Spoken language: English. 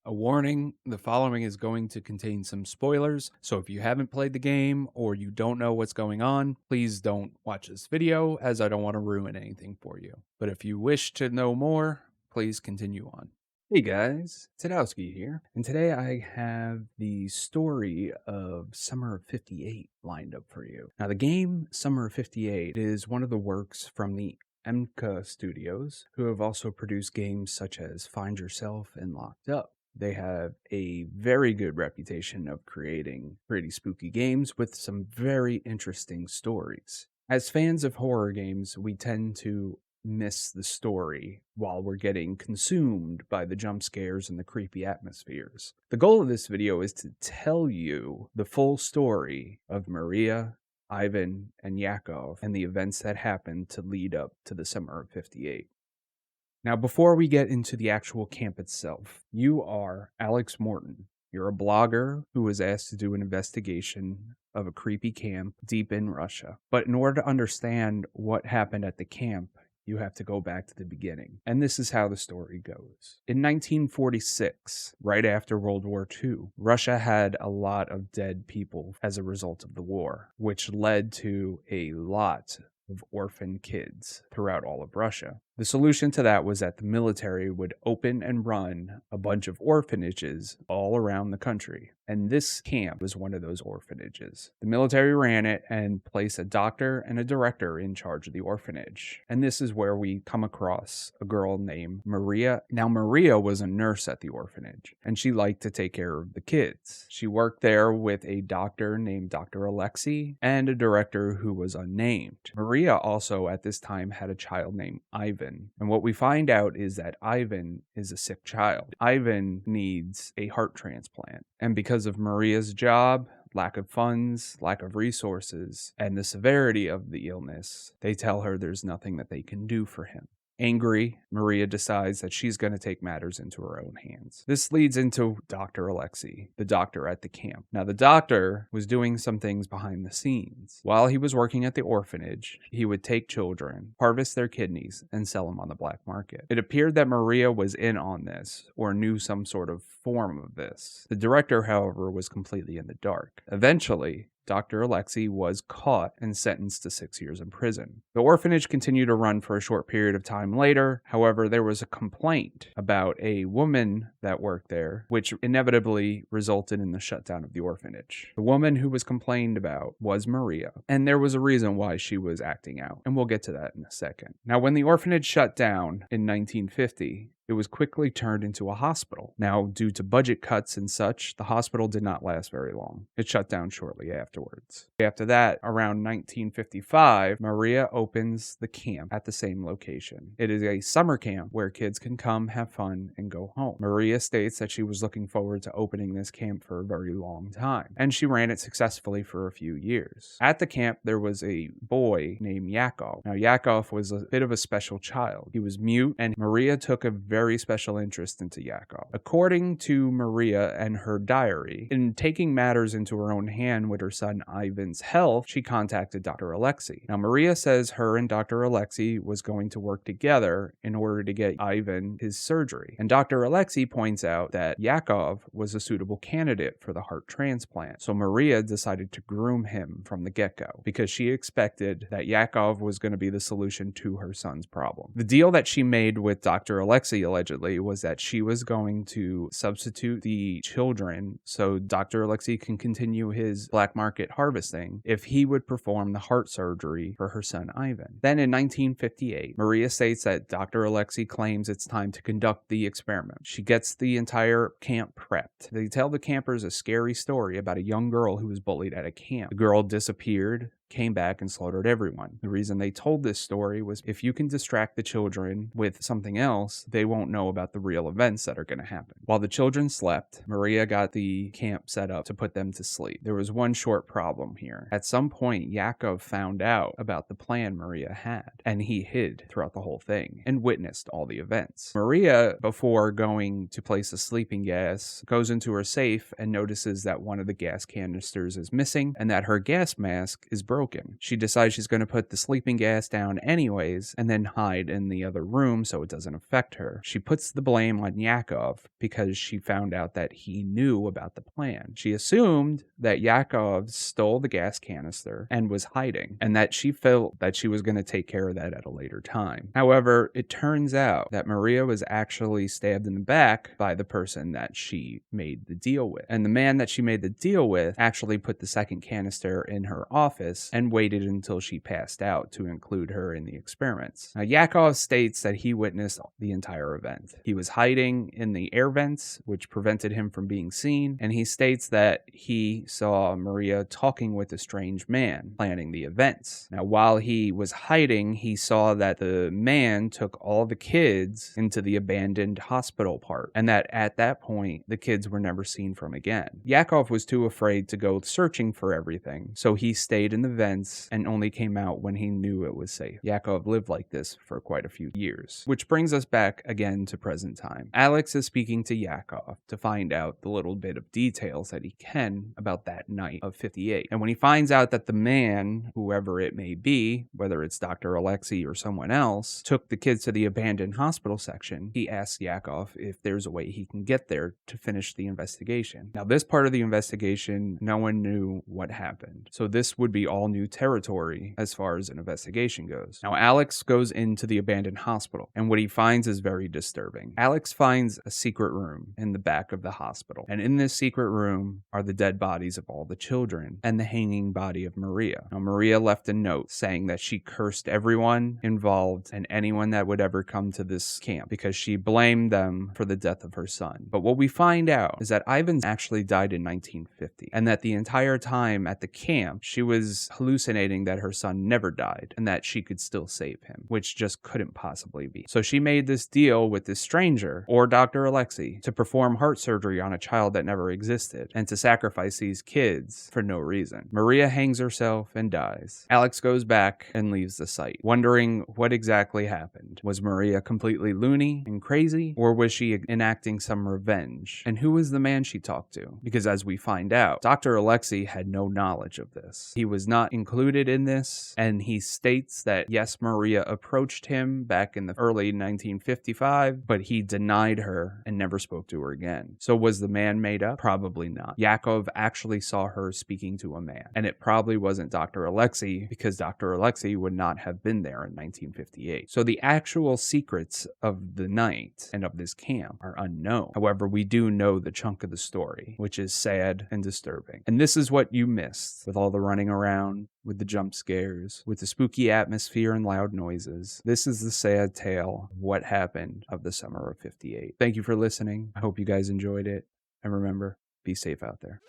A warning, the following is going to contain some spoilers, so if you haven't played the game or you don't know what's going on, please don't watch this video as I don't want to ruin anything for you. But if you wish to know more, please continue on. Hey guys, Tadowski here, and today I have the story of Summer of 58 lined up for you. Now the game Summer of 58 is one of the works from the Emika studios, who have also produced games such as Find Yourself and Locked Up. They have a very good reputation of creating pretty spooky games with some very interesting stories. As fans of horror games, we tend to miss the story while we're getting consumed by the jump scares and the creepy atmospheres. The goal of this video is to tell you the full story of Maria, Ivan, and Yakov and the events that happened to lead up to the Summer of 58. Now, before we get into the actual camp itself, you are Alex Morton. You're a blogger who was asked to do an investigation of a creepy camp deep in Russia. But in order to understand what happened at the camp, you have to go back to the beginning. And this is how the story goes. In 1946, right after World War II, Russia had a lot of dead people as a result of the war, which led to a lot of orphan kids throughout all of Russia. The solution to that was that the military would open and run a bunch of orphanages all around the country. And this camp was one of those orphanages. The military ran it and placed a doctor and a director in charge of the orphanage. And this is where we come across a girl named Maria. Now, Maria was a nurse at the orphanage, and she liked to take care of the kids. She worked there with a doctor named Dr. Alexei and a director who was unnamed. Maria also at this time had a child named Ivan. And what we find out is that Ivan is a sick child. Ivan needs a heart transplant. And because of Maria's job, lack of funds, lack of resources, and the severity of the illness, they tell her there's nothing that they can do for him. Angry, Maria decides that she's going to take matters into her own hands. This leads into Dr. Alexei, the doctor at the camp. Now, the doctor was doing some things behind the scenes. While he was working at the orphanage, he would take children, harvest their kidneys, and sell them on the black market. It appeared that Maria was in on this, or knew some sort of form of this. The director, however, was completely in the dark. Eventually, Dr. Alexei was caught and sentenced to 6 years in prison. The orphanage continued to run for a short period of time later. However, there was a complaint about a woman that worked there, which inevitably resulted in the shutdown of the orphanage. The woman who was complained about was Maria, and there was a reason why she was acting out, and we'll get to that in a second. Now, when the orphanage shut down in 1950, it was quickly turned into a hospital. Now, due to budget cuts and such, the hospital did not last very long. It shut down shortly afterwards. After that, around 1955, Maria opens the camp at the same location. It is a summer camp where kids can come, have fun, and go home. Maria states that she was looking forward to opening this camp for a very long time, and she ran it successfully for a few years. At the camp, there was a boy named Yakov. Now, Yakov was a bit of a special child. He was mute, and Maria took a very special interest into Yakov. According to Maria and her diary, in taking matters into her own hand with her son Ivan's health, she contacted Dr. Alexei. Now, Maria says her and Dr. Alexei was going to work together in order to get Ivan his surgery. And Dr. Alexei points out that Yakov was a suitable candidate for the heart transplant. So Maria decided to groom him from the get-go because she expected that Yakov was going to be the solution to her son's problem. The deal that she made with Dr. Alexei allegedly was that she was going to substitute the children so Dr. Alexei can continue his black market harvesting if he would perform the heart surgery for her son Ivan. Then in 1958, Maria states that Dr. Alexei claims it's time to conduct the experiment. She gets the entire camp prepped. They tell the campers a scary story about a young girl who was bullied at a camp. The girl disappeared, came back, and slaughtered everyone. The reason they told this story was if you can distract the children with something else, they won't know about the real events that are going to happen. While the children slept, Maria got the camp set up to put them to sleep. There was one short problem here. At some point, Yakov found out about the plan Maria had, and he hid throughout the whole thing and witnessed all the events. Maria, before going to place a sleeping gas, goes into her safe and notices that one of the gas canisters is missing and that her gas mask is broken. broken. She decides she's going to put the sleeping gas down anyways and then hide in the other room so it doesn't affect her. She puts the blame on Yakov because she found out that he knew about the plan. She assumed that Yakov stole the gas canister and was hiding, and that she felt that she was going to take care of that at a later time. However, it turns out that Maria was actually stabbed in the back by the person that she made the deal with. And the man that she made the deal with actually put the second canister in her office and waited until she passed out to include her in the experiments. Now, Yakov states that he witnessed the entire event. He was hiding in the air vents, which prevented him from being seen, and he states that he saw Maria talking with a strange man planning the events. Now, while he was hiding, he saw that the man took all the kids into the abandoned hospital part, and that at that point, the kids were never seen from again. Yakov was too afraid to go searching for everything, so he stayed in the vents and only came out when he knew it was safe. Yakov lived like this for quite a few years. Which brings us back again to present time. Alex is speaking to Yakov to find out the little bit of details that he can about that night of 58. And when he finds out that the man, whoever it may be, whether it's Dr. Alexei or someone else, took the kids to the abandoned hospital section, he asks Yakov if there's a way he can get there to finish the investigation. Now, this part of the investigation, no one knew what happened. So this would be all new territory as far as an investigation goes. Now, Alex goes into the abandoned hospital, and what he finds is very disturbing. Alex finds a secret room in the back of the hospital, and in this secret room are the dead bodies of all the children and the hanging body of Maria. Now, Maria left a note saying that she cursed everyone involved and anyone that would ever come to this camp because she blamed them for the death of her son. But what we find out is that Ivan actually died in 1950, and that the entire time at the camp, she was hallucinating that her son never died and that she could still save him, which just couldn't possibly be. So she made this deal with this stranger, or Dr. Alexei, to perform heart surgery on a child that never existed and to sacrifice these kids for no reason. Maria hangs herself and dies. Alex goes back and leaves the site, wondering what exactly happened. Was Maria completely loony and crazy, or was she enacting some revenge? And who was the man she talked to? Because as we find out, Dr. Alexei had no knowledge of this. He was not included in this, and he states that yes, Maria approached him back in the early 1955, but he denied her and never spoke to her again. So was the man made up? Probably not. Yakov actually saw her speaking to a man, and it probably wasn't Dr. Alexei, because Dr. Alexei would not have been there in 1958. So the actual secrets of the night and of this camp are unknown. However, we do know the chunk of the story, which is sad and disturbing. And this is what you missed with all the running around, with the jump scares, with the spooky atmosphere and loud noises. This is the sad tale of what happened of the summer of 58. Thank you for listening. I hope you guys enjoyed it. And remember, be safe out there.